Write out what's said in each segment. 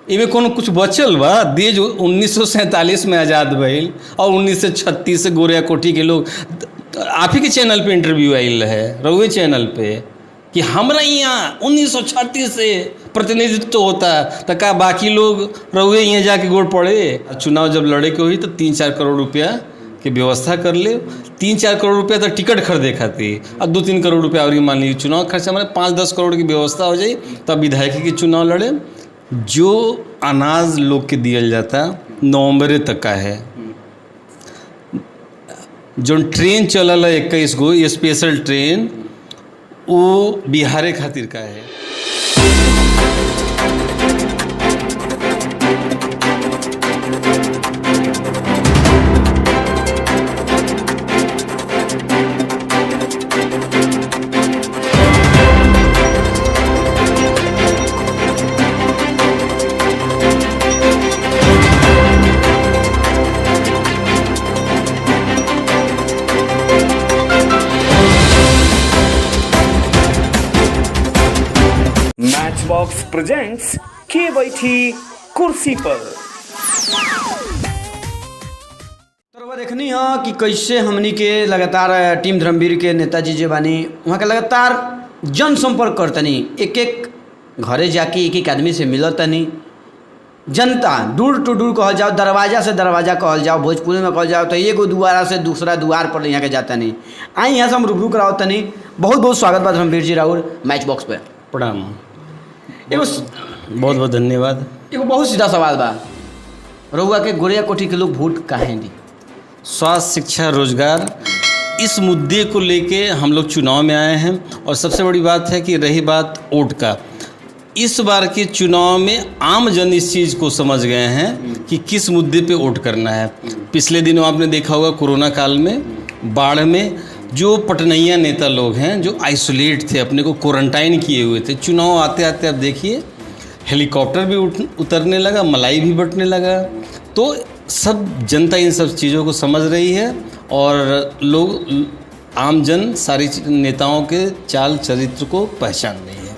इमे कोनो कुछ बचल बा? देश 1947 में आज़ाद भइल और 1936 से गोरिया कोठी के लोग आप ही के चैनल पे इंटरव्यू आयल है, रउए चैनल पे, कि हमरा यहाँ 1936 से प्रतिनिधित्व होता तो का बाकी लोग रउए यहाँ जाके गोड़ पड़े? चुनाव जब लड़े के हुई तो 3-4 करोड़ रुपया की व्यवस्था कर ले। 3-4 करोड़ रुपया तो टिकट खरीदे खातिर और 2-3 करोड़ रुपया और मान लीजिए चुनाव खर्चा, हमारे 5-10 करोड़ की व्यवस्था हो जाए तब विधायक के चुनाव लड़े। जो अनाज लोग के दिया जाता नवंबर तक का है, जो ट्रेन चलल है 21 गो स्पेशल ट्रेन, वो बिहार खातिर का है। मैचबॉक्स प्रेजेंट्स के बैठी कुर्सी पर। तो देखनी है कि कैसे हमनी के लगातार टीम धर्मवीर के नेताजी जो बानी वहाँ के लगातार जनसंपर्क करतनी, एक एक घरे जाके एक एक आदमी से मिलतनी। जनता दूर टू दूर कहल जाओ, दरवाजा से दरवाजा कहल जाओ, भोजपुरी में कहल जाओ तो एगो दुआरा से दूसरा दुआर पर यहाँ के जाता नहीं। आई यहाँ से हम रूबरू कराओ तनी। बहुत बहुत स्वागत बा धर्मवीर जी राहुल मैच बॉक्स पे। प्रणाम, एगो बहुत बहुत धन्यवाद। एगो बहुत सीधा सवाल बा, रउआ के गोरिया कोठी के लोग वोट काहे दी? स्वास्थ्य, शिक्षा, रोजगार, इस मुद्दे को लेके हम लोग चुनाव में आए हैं। और सबसे बड़ी बात है कि रही बात वोट का, इस बार के चुनाव में आम जन इस चीज़ को समझ गए हैं कि किस मुद्दे पे वोट करना है। पिछले दिनों आपने देखा होगा कोरोना काल में, बाढ़ में, जो पटनैया नेता लोग हैं जो आइसोलेट थे, अपने को क्वारंटाइन किए हुए थे, चुनाव आते आते अब देखिए हेलीकॉप्टर भी उतरने लगा, मलाई भी बटने लगा। तो सब जनता इन सब चीज़ों को समझ रही है और लोग, आम जन सारी नेताओं के चाल चरित्र को पहचान रही है।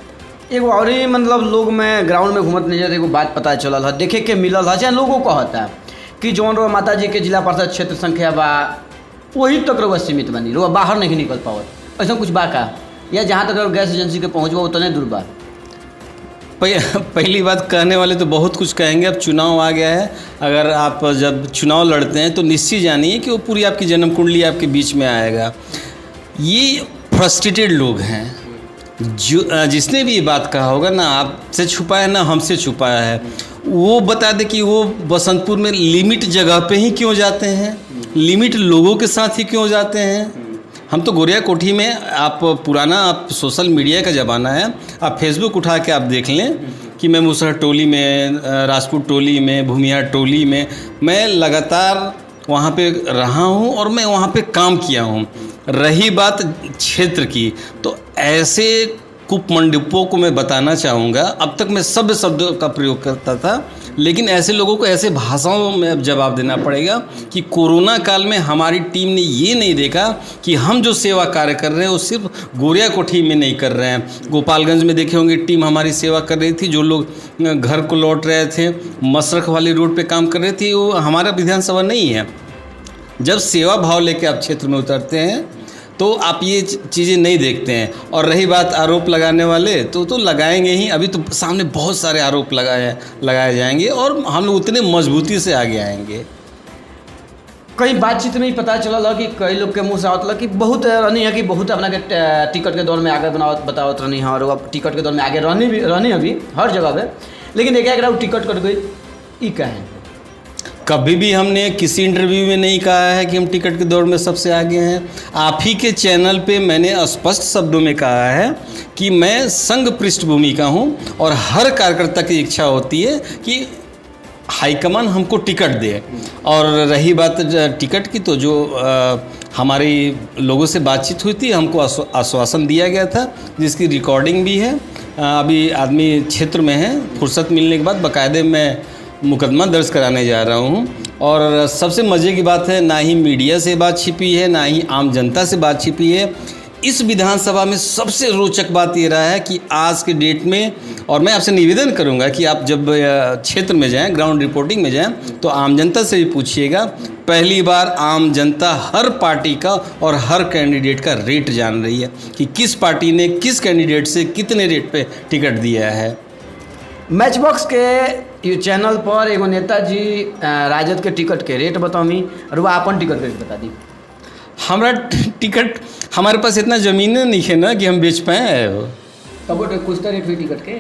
एगो और ही मतलब लोग में ग्राउंड में घूमत नहीं जाते, एगो बात पता चलल है, देखे के मिलल है, चाहे लोगों कहता कि जौन रो माता जी के जिला परिषद क्षेत्र संख्या बा वही तक रउआ सीमित बनी, रउआ बाहर नहीं निकल पावत, ऐसा कुछ बा का? या जहाँ तक गैस एजेंसी के पहुँचबा उतने दूर बा? पहली बात, कहने वाले तो बहुत कुछ कहेंगे। अब चुनाव आ गया है, अगर आप जब चुनाव लड़ते हैं तो निश्चित जानिए कि वो पूरी आपकी जन्म कुंडली आपके बीच में आएगा। ये फ्रस्ट्रेटेड लोग हैं, जो जिसने भी ये बात कहा होगा ना आपसे छुपाया ना हमसे छुपाया है, वो बता दे कि वो बसंतपुर में लिमिट जगह पे ही क्यों जाते हैं, लिमिट लोगों के साथ ही क्यों जाते हैं। हम तो गोरिया कोठी में, आप पुराना, आप सोशल मीडिया का ज़माना है, आप फेसबुक उठा के आप देख लें कि मैं मुसहर टोली में, राजपूत टोली में, भूमिया टोली में, मैं लगातार वहाँ पे रहा हूँ और मैं वहाँ पे काम किया हूँ। रही बात क्षेत्र की, तो ऐसे कुपमंडपों को मैं बताना चाहूँगा। अब तक मैं सब शब्दों का प्रयोग करता था, लेकिन ऐसे लोगों को ऐसे भाषाओं में अब जवाब देना पड़ेगा कि कोरोना काल में हमारी टीम ने ये नहीं देखा कि हम जो सेवा कार्य कर रहे हैं वो सिर्फ गोरिया कोठी में नहीं कर रहे हैं। गोपालगंज में देखे होंगे टीम हमारी सेवा कर रही थी, जो लोग घर को लौट रहे थे, मशरख वाली रोड पे काम कर रही थी, वो हमारा विधानसभा नहीं है। जब सेवा भाव लेके आप क्षेत्र में उतरते हैं तो आप ये चीज़ें नहीं देखते हैं। और रही बात आरोप लगाने वाले, तो लगाएंगे ही। अभी तो सामने बहुत सारे आरोप लगाए जाएंगे और हम लोग उतने मजबूती से आगे आएंगे। कई बातचीत में ही पता चला कि कई लोग के मुँह से आवत कि बहुत रहनी है कि बहुत अपना के टिकट के दौर में आगे बतावत रहनी है, और वो टिकट के दौर में आगे रहनी अभी हर जगह पे, लेकिन एक टिकट कट गई, ये क्या है? कभी भी हमने किसी इंटरव्यू में नहीं कहा है कि हम टिकट के दौर में सबसे आगे हैं। आप ही के चैनल पे मैंने स्पष्ट शब्दों में कहा है कि मैं संघ पृष्ठभूमि का हूं और हर कार्यकर्ता की इच्छा होती है कि हाईकमान हमको टिकट दे। और रही बात टिकट की, तो जो हमारी लोगों से बातचीत हुई थी, हमको आश्वासन दिया गया था, जिसकी रिकॉर्डिंग भी है। अभी आदमी क्षेत्र में है, फुर्सत मिलने के बाद बाकायदे मैं मुकदमा दर्ज कराने जा रहा हूं। और सबसे मज़े की बात है, ना ही मीडिया से बात छिपी है, ना ही आम जनता से बात छिपी है। इस विधानसभा में सबसे रोचक बात ये रहा है कि आज के डेट में, और मैं आपसे निवेदन करूंगा कि आप जब क्षेत्र में जाएं, ग्राउंड रिपोर्टिंग में जाएं, तो आम जनता से भी पूछिएगा। पहली बार आम जनता हर पार्टी का और हर कैंडिडेट का रेट जान रही है कि किस पार्टी ने किस कैंडिडेट से कितने रेट पे टिकट दिया है। मैच बॉक्स के ये चैनल पर एगो नेताजी राजद के टिकट के रेट बतामी और वो अपन टिकट के रेट बता दी। हमारा टिकट, हमारे पास इतना ज़मीन नहीं है ना कि हम बेच पाएँ। तब कुछ तो रेट हुई टिकट के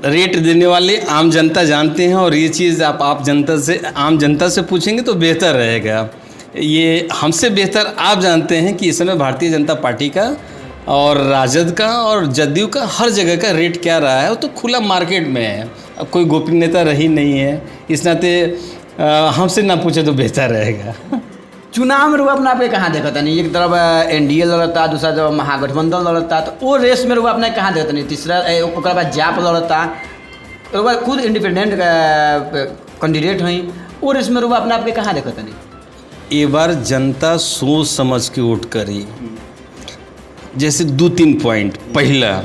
रेट देने वाले आम जनता जानते हैं, और ये चीज़ आप आम जनता से पूछेंगे तो बेहतर रहेगा। ये हमसे बेहतर आप जानते हैं कि इस समय भारतीय जनता पार्टी का और राजद का और जदयू का हर जगह का रेट क्या रहा है। वो तो खुला मार्केट में है, अब कोई गोपनीयता रही नहीं है, इस नाते हमसे ना पूछे तो बेहतर रहेगा। चुनाव में रुआ अपना पे कहाँ देखा था नहीं? एक तरफ एनडीए लड़ता, दूसरा तरफ महागठबंधन लड़ता, तो वो रेस में रुआ अपना कहाँ देखा नहीं? तीसरा ओकरा बाद जाप लड़ता, रुआ खुद इंडिपेंडेंट कैंडिडेट हुई, वो रेस में रुआ अपना आप पे कहाँ देखा था नहीं? ये बार जनता सोच समझ के वोट करी। जैसे 2-3 पॉइंट। पहला,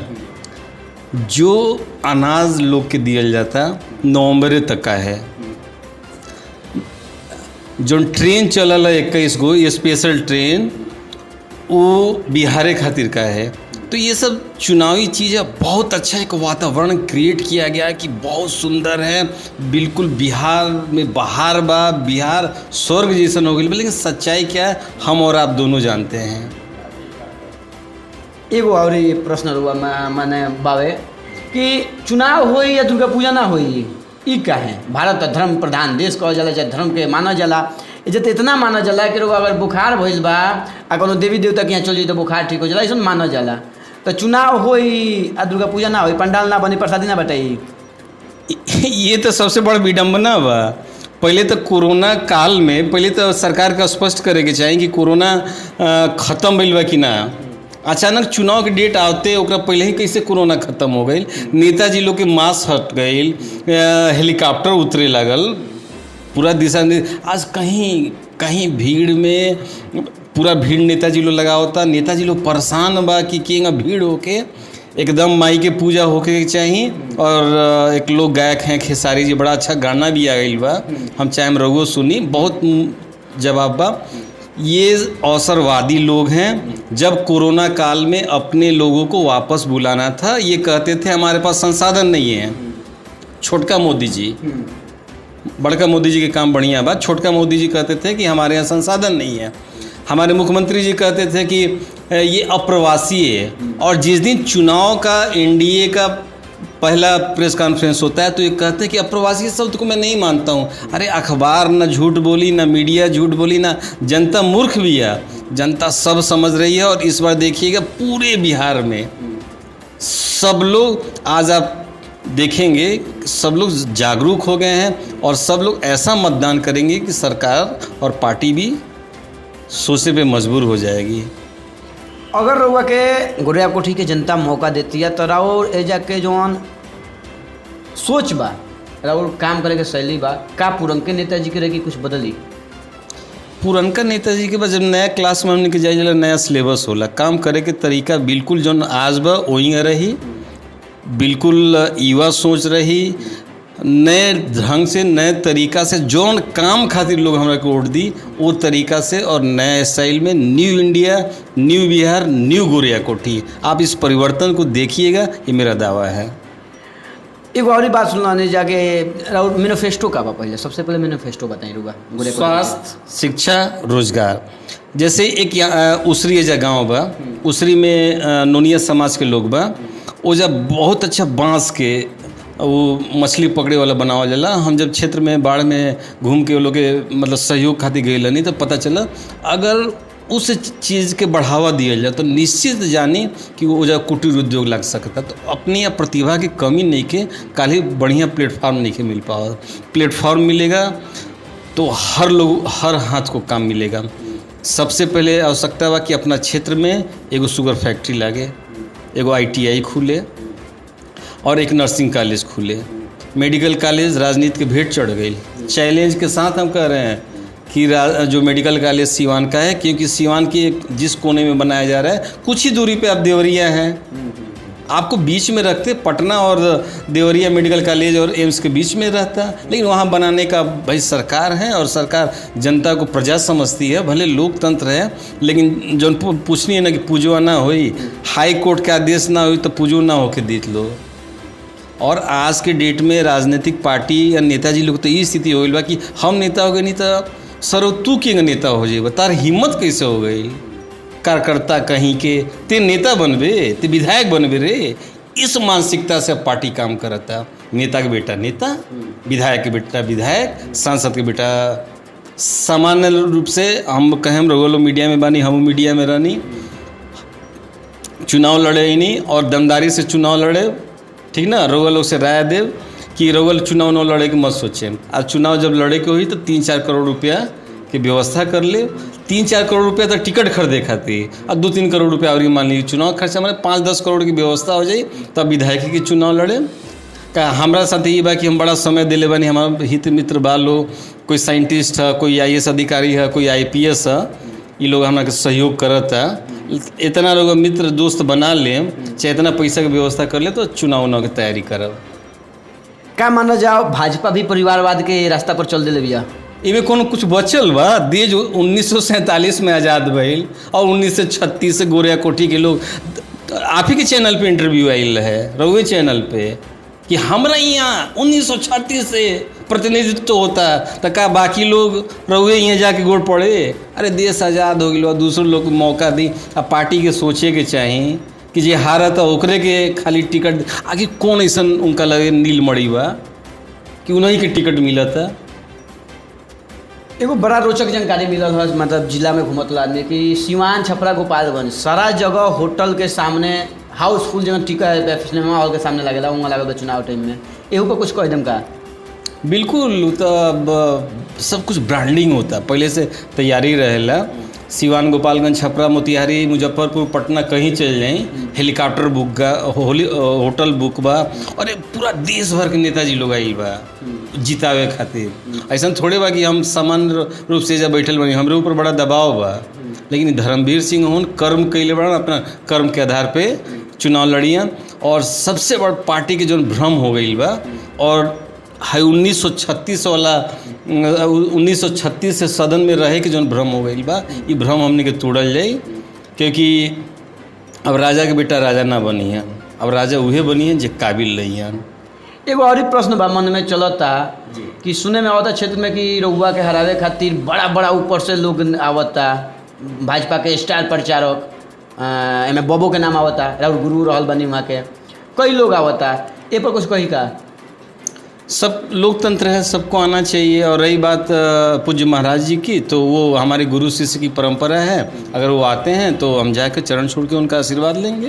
जो अनाज लोग के दिया जाता नवंबर तक का है, जो ट्रेन चलल है 21 गो स्पेशल ट्रेन, वो बिहार खातिर का है। तो ये सब चुनावी चीज़ें बहुत अच्छा एक वातावरण क्रिएट किया गया कि बहुत सुंदर है, बिल्कुल बिहार में बहार बा, बिहार स्वर्ग जैसन हो गई। लेकिन सच्चाई क्या है हम और आप दोनों जानते हैं। एगो और ये प्रश्न रुआ मैंने बावे कि चुनाव होई या दुर्गा पूजा ना होई, ई का है? भारत धर्म प्रधान देश कहल जाला, चाहे धर्म के माना जाला, जब इतना माना जाला कि रुआ अगर बुखार भइल बा आ कोनो देवी देवता के यहाँ चल जाई तो बुखार ठीक हो जाला, ऐसा माना जाला। तो चुनाव होई आ दुर्गा पूजा ना होई, पंडाल ना बनी, प्रसादी ना बटाई, ये तो सबसे बड़ा विडम्बना बा। पहले तो कोरोना काल में पहले तो सरकार का स्पष्ट करे के चाही कि कोरोना खत्म भइल बा कि ना। अचानक चुनाव के डेट आते ओकरा पहले ही कैसे कोरोना खत्म हो गई। नेताजी लोग के मास्क हट गई, हेलीकॉप्टर उतरे लागल, पूरा दिशा आज कहीं कहीं भीड़ में पूरा भीड़ नेताजी लोग लगा होता। नेताजी लोग परेशान बा कि केंगा भीड़ होके एकदम माई के पूजा होके चाहिए। और एक लोग गायक हैं खेसारी जी, बड़ा अच्छा गाना भी आ गई बा, हम चाहे रघुओ सुनी, बहुत जवाब बा। ये अवसरवादी लोग हैं। जब कोरोना काल में अपने लोगों को वापस बुलाना था, ये कहते थे हमारे पास संसाधन नहीं है। छोटका मोदी जी, बड़का मोदी जी के काम बढ़िया बा, छोटका मोदी जी कहते थे कि हमारे यहाँ संसाधन नहीं है। हमारे मुख्यमंत्री जी कहते थे कि ये अप्रवासी है। और जिस दिन चुनाव का एनडीए का पहला प्रेस कॉन्फ्रेंस होता है तो ये कहते हैं कि अप्रवासी शब्द को मैं नहीं मानता हूँ। अरे अखबार ना झूठ बोली, ना मीडिया झूठ बोली, ना जनता मूर्ख भी है, जनता सब समझ रही है। और इस बार देखिएगा पूरे बिहार में सब लोग, आज आप देखेंगे सब लोग जागरूक हो गए हैं और सब लोग ऐसा मतदान करेंगे कि सरकार और पार्टी भी सोचे पे मजबूर हो जाएगी। अगर रउआ के गोरिया कोठी के जनता मौका देती है तो राउर एजा के जौन सोच बा, राउर काम करे के शैली बा, का पुरनके नेताजी के रही कुछ बदली? पुरनका नेताजी के बाद जब नया क्लास में हमने के जाए जाला, नया सिलेबस होला, काम करे के तरीका बिल्कुल जौन आज बा वही रही, बिल्कुल युवा सोच रही, नए ढंग से नए तरीका से जौन काम खातिर लोग हमरा को वोट दी वो तरीका से और नए स्टाइल में new India, new Bihar, new Goriya Kothi. आप इस परिवर्तन को देखिएगा, ये मेरा दावा है। एक और बात सुनने जाके मैनिफेस्टो का बा, पहले सबसे पहले मैनिफेस्टो बताइए रुआ। स्वास्थ्य, शिक्षा, रोजगार। जैसे एक उसरी एजा गाँव बा, उसरी में नोनिया समाज के लोग बा, वो जब बहुत अच्छा बांस के वो मछली पकड़े वाला बनावल जाला। हम जब क्षेत्र में बाढ़ में घूम के वो लोग के मतलब सहयोग खातिर गए नहीं तो पता चला अगर उस चीज़ के बढ़ावा दिया जाए तो निश्चित जानी कि वो जब कुटीर उद्योग लग सकता। तो अपनी प्रतिभा की कमी नहीं के काली बढ़िया प्लेटफॉर्म नहीं के मिल पाओ। प्लेटफॉर्म मिलेगा तो हर लोग हर हाथ को काम मिलेगा। सबसे पहले आवश्यकता बा कि अपना क्षेत्र में एगो शुगर फैक्ट्री लागे, एगो ITI खुले और एक नर्सिंग कॉलेज खुले। मेडिकल कॉलेज राजनीति के भेंट चढ़ गई। चैलेंज के साथ हम कह रहे हैं कि जो मेडिकल कॉलेज सीवान का है, क्योंकि सीवान के जिस कोने में बनाया जा रहा है कुछ ही दूरी पे अब देवरिया है। आपको बीच में रखते, पटना और देवरिया मेडिकल कॉलेज और एम्स के बीच में रहता, लेकिन वहाँ बनाने का भाई सरकार है और सरकार जनता को प्रजा समझती है। भले लोकतंत्र है, लेकिन जो पूछनी है ना कि पूजवा ना हुई, हाई कोर्ट का आदेश ना हुई तो पूजो ना होके देख लो। और आज के डेट में राजनीतिक पार्टी या नेताजी लोग तो ये स्थिति हो गई बा कि हम नेता हो गए, नहीं तो सरो तू के नेता हो जाए, तार हिम्मत कैसे हो गई? कार्यकर्ता कहीं के ते नेता बनबे, ते विधायक बनबे रे। इस मानसिकता से पार्टी काम करता। नेता के बेटा नेता, विधायक के बेटा विधायक, सांसद के बेटा। सामान्य रूप से हम कहें हम लोग मीडिया में बानी, हम मीडिया में रहनी, चुनाव लड़े ही नहीं और दमदारी से चुनाव लड़े, ठीक ना। रोगा लोग से राय देव कि रोगल चुनाव न लड़े के मत सोचे। आज चुनाव जब लड़े के हुई तो 3-4 करोड़ रुपया की व्यवस्था कर ले। 3-4 करोड़ रुपया तो टिकट खरीदे खातिर, और 2-3 करोड़ रुपया और मान लीजिए चुनाव खर्चा, हमारे 5-10 करोड़ की व्यवस्था हो जाए तब विधायक के चुनाव लड़े। का हमारा साथ ये बा कि हम बड़ा समय दिले बानी, हमारा हित मित्र बा लोग, कोई साइंटिस्ट है, कोई IAS अधिकारी है, कोई IPS है, ये लोग हमारा सहयोग करता। इतना लोग मित्र दोस्त बना लें, चाहे इतना पैसा की व्यवस्था कर ले तो चुनाव की तैयारी करब। का माना जाओ भाजपा भी परिवारवाद के रास्ता पर चल दिले बिया? इमें कोनो कुछ बचल बा? देश 1947 में आज़ाद भइल और 1936 से गोरिया कोठी के लोग, आप ही के चैनल पे इंटरव्यू आयल है, रउए चैनल पे, कि हमरा यहाँ 1936 से प्रतिनिधित्व होता, तो का बाकी लोग रउए यहाँ जाके गोड़ पड़े? अरे देश आज़ाद हो गया, दूसरे लोग को मौका दी। अब पार्टी के सोचे के चाही कि जे हारत ओकरे के खाली टिकट, आगे कौन ऐसा उनका लगे नीलमणि बा कि उन्हीं के टिकट मिलता। एगो बड़ा रोचक जानकारी मिलल है, मतलब जिला में घूमत आदमी कि सीवान, छपरा, गोपालगंज सारा जगह होटल के सामने, हाउसफुल जगह टिकट सिनेमा हॉल के सामने लगेला, वहाँ लगे चुनाव टाइम में। एहू पर कुछ कह दम का? बिल्कुल, तो अब सब कुछ ब्रांडिंग होता, पहले से तैयारी रहेला। सीवान, गोपालगंज, छपरा, मोतिहारी, मुजफ्फरपुर, पटना कहीं चल जाए, हेलीकॉप्टर बुक बा, होटल बुक बा, और पूरा देश भर के नेताजी लोग आइल बा जितावे खातिर। ऐसा थोड़े बा कि हम सामान्य रूप से जब बैठल बनी, हमरे ऊपर बड़ा दबाव बा, लेकिन धर्मवीर सिंह होन कर्म कैले बड़ा, अपना कर्म के आधार पे चुनाव लड़ियन। और सबसे बड़ पार्टी के जो भ्रम हो गई बा, और 1936 वाला 1936 से सदन में रहे के जो भ्रम हो गई बा, ये भ्रम हमने के तोड़ल जाए। क्योंकि अब राजा के बेटा राजा ना बनी है, अब राजा उहे बनी है जो काबिल रही हैं। एगो और प्रश्न बा मन में चलता कि सुने में आवता क्षेत्र में कि रउआ के हरावे खातिर बड़ा बड़ा ऊपर से लोग आवता, भाजपा के स्टार प्रचारक, एमें बबो के नाम आवता, राउर गुरु रहल बनी वहाँ के, कई लोग आवता। ए पर कुछ कही का? सब लोकतंत्र है, सबको आना चाहिए। और रही बात पूज्य महाराज जी की, तो वो हमारे गुरु शिष्य की परंपरा है, अगर वो आते हैं तो हम जाकर चरण छोड़ के उनका आशीर्वाद लेंगे।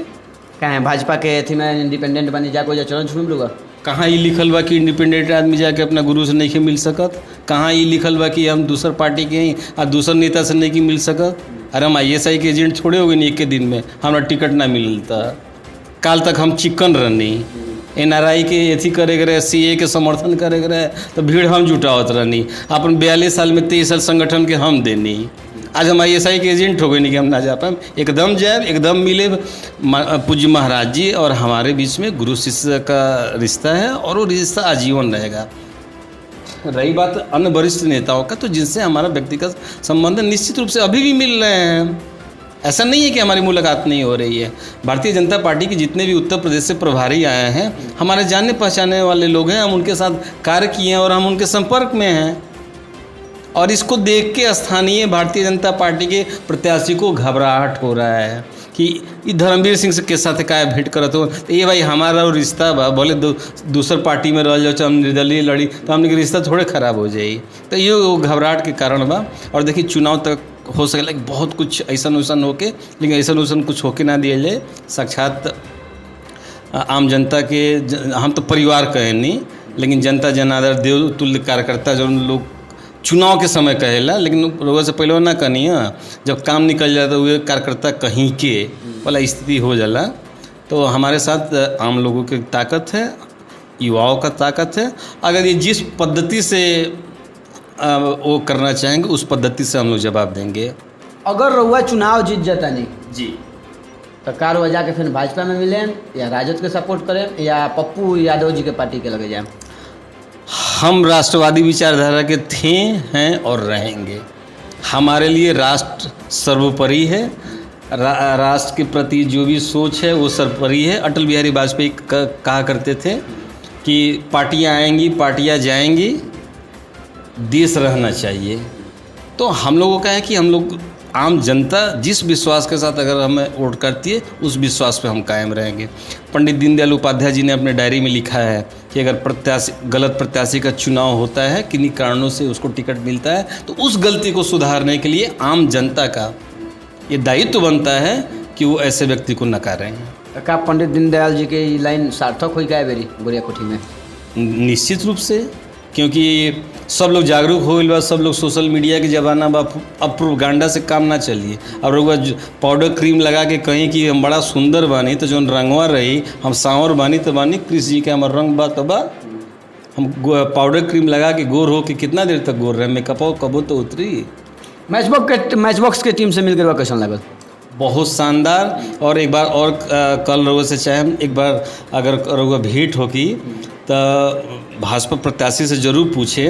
कहें भाजपा के अथी में इंडिपेंडेंट बनी जाको या चरण छोड़ लोग? कहाँ ये लिखल बा कि इंडिपेंडेंट आदमी जाके अपना गुरु से नहीं मिल सकत? कहाँ ये लिखल बा कि हम दूसर पार्टी के हैं और दूसर नेता से नहीं मिल सकत? अरे हम ISI के एजेंट छोड़े हो गए नहीं, एक के दिन में हमारा टिकट ना मिलता। काल तक हम चिकन रहनी, NRI के एथी करे रहे, CA के समर्थन करे रहे, तो भीड़ हम जुटावत रहनी। अपन 42 साल में 23 साल संगठन के हम देनी। आज हम ISI के एजेंट हो गए नहीं कि हम ना जा पाए। एकदम जाए, एकदम मिले। पूज्य महाराज जी और हमारे बीच में गुरु शिष्य का रिश्ता है, और वो रिश्ता आजीवन रहेगा। रही बात अन्य वरिष्ठ नेताओं का, तो जिनसे हमारा व्यक्तिगत संबंध निश्चित रूप से अभी भी मिल रहे हैं। ऐसा नहीं है कि हमारी मुलाकात नहीं हो रही है। भारतीय जनता पार्टी के जितने भी उत्तर प्रदेश से प्रभारी आए हैं, हमारे जानने पहचाने वाले लोग हैं, हम उनके साथ कार्य किए हैं और हम उनके संपर्क में हैं। और इसको देख के स्थानीय भारतीय जनता पार्टी के प्रत्याशी को घबराहट हो रहा है कि ये धर्मवीर सिंह के साथ क्या भेंट करत हो। तो ये भाई हमारा रिश्ता बा, बोले दूसर पार्टी में रह जाओ, हम निर्दलीय लड़ी तो हमने के रिश्ता थोड़े खराब हो जाए। तो ये घबराहट के कारण बा। और देखिए चुनाव तक हो सकेला कि बहुत कुछ ऐसा वैसन होके, लेकिन ऐसा वैसन कुछ होके ना दिया जाए। साक्षात आम जनता के हम तो परिवार कहे नहीं, लेकिन जनता जनार्दन देव तुल्य कार्यकर्ता जो लोग चुनाव के समय कहेला, लेकिन लोगों से पहले ना कहनी है। जब काम निकल जाता हुए कार्यकर्ता कहीं के वाला स्थिति हो जाला। तो हमारे साथ आम लोगों की ताकत है, युवाओं का ताकत है। अगर ये जिस पद्धति से वो करना चाहेंगे उस पद्धति से हम लोग जवाब देंगे। अगर रउआ चुनाव जीत जाता नहीं जी। तो कार वजह के फिर भाजपा में मिले या राजद के सपोर्ट करें या पप्पू यादव जी के पार्टी के लगे जाए? हम राष्ट्रवादी विचारधारा के थे, हैं और रहेंगे। हमारे लिए राष्ट्र सर्वोपरि है। राष्ट्र के प्रति जो भी सोच है वो सर्वोपरि है। अटल बिहारी वाजपेयी कहा करते थे कि पार्टियां आएंगी, पार्टियां जाएंगी, देश रहना चाहिए। तो हम लोगों का है कि हम लोग आम जनता जिस विश्वास के साथ अगर हमें वोट करती है उस विश्वास पे हम कायम रहेंगे। पंडित दीनदयाल उपाध्याय जी ने अपने डायरी में लिखा है कि अगर गलत प्रत्याशी का चुनाव होता है, किन्हीं कारणों से उसको टिकट मिलता है, तो उस गलती को सुधारने के लिए आम जनता का ये दायित्व बनता है कि वो ऐसे व्यक्ति को नकारें। का पंडित दीनदयाल जी के लाइन सार्थक हुई क्या बेरी गोरिया कोठी में? निश्चित रूप से, क्योंकि सब लोग जागरूक हो गए बा, सब लोग सोशल मीडिया के ज़माना बा, अब प्रोपेगेंडा से काम ना चलिए। अब लोग पाउडर क्रीम लगा के कहीं कि हम बड़ा सुंदर बानी, तो जो रंगवा रही हम सांवर बानी तो बानी, कृष्ण जी के हमार रंग बा तो बा। हम पाउडर क्रीम लगा के गोर हो के कितना देर तक गोर रहे, मेकअप कबो तो उतरी। मैचबॉक्स के टीम से मिलकर बा कैसा लगल? बहुत शानदार। और एक बार और कल रउआ से चाहे हम एक बार अगर रउआ भेंट होगी तो भाजपा प्रत्याशी से ज़रूर पूछे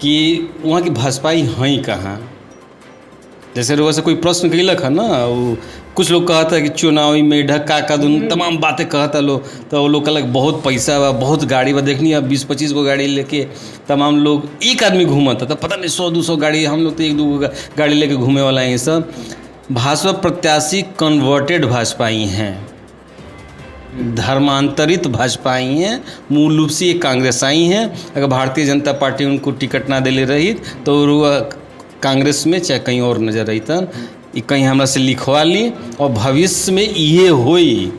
कि वहाँ की भाजपाई हैं कहाँ। जैसे रउआ से कोई प्रश्न कैलक है ना, वो कुछ लोग कहता है कि चुनावी में ढक्का का दून तमाम बातें कहता लोग, तो वो लोग कहलक बहुत पैसा बा, बहुत गाड़ी बा। देखनी अब 20-25 गो गाड़ी लेके तमाम लोग, एक आदमी घूमता था, पता नहीं 100-200 गाड़ी, हम लोग तो 1-2 गाड़ी लेके घूमे वाला है। ये सब भाजपा प्रत्याशी कन्वर्टेड भाजपाई हैं, धर्मांतरित भाजपाई हैं, मूल रूप से ये कांग्रेसाई हैं। अगर भारतीय जनता पार्टी उनको टिकट ना दिले रही तो वो कांग्रेस में चाहे कहीं और नजर रही था, कहीं हमरा से लिखवा ली और भविष्य में ये होई।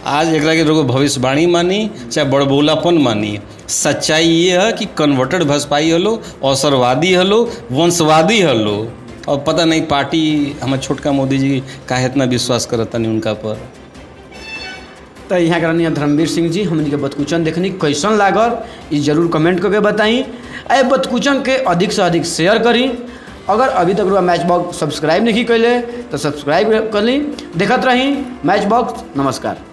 आज एक के लोग भविष्यवाणी मानी चाहे बड़बोलापन मानी, सच्चाई ये है कि कन्वर्टेड भाजपाई हलो, अवसरवादी हलो, वंशवादी हलो, और पता नहीं पार्टी हमारे छोटका मोदी जी काहे इतना विश्वास करता नहीं उनका पर। तो यहाँ करनी धर्मवीर सिंह जी, हमने के बतकुचन देखनी कैसन लागल ये जरूर कमेंट करके बताई। ए बतकुचन के अधिक से अधिक शेयर करी। अगर अभी तक मैचबॉक्स सब्सक्राइब नहीं कैले तो सब्सक्राइब कर ली। देखते रही मैचबॉक्स। नमस्कार।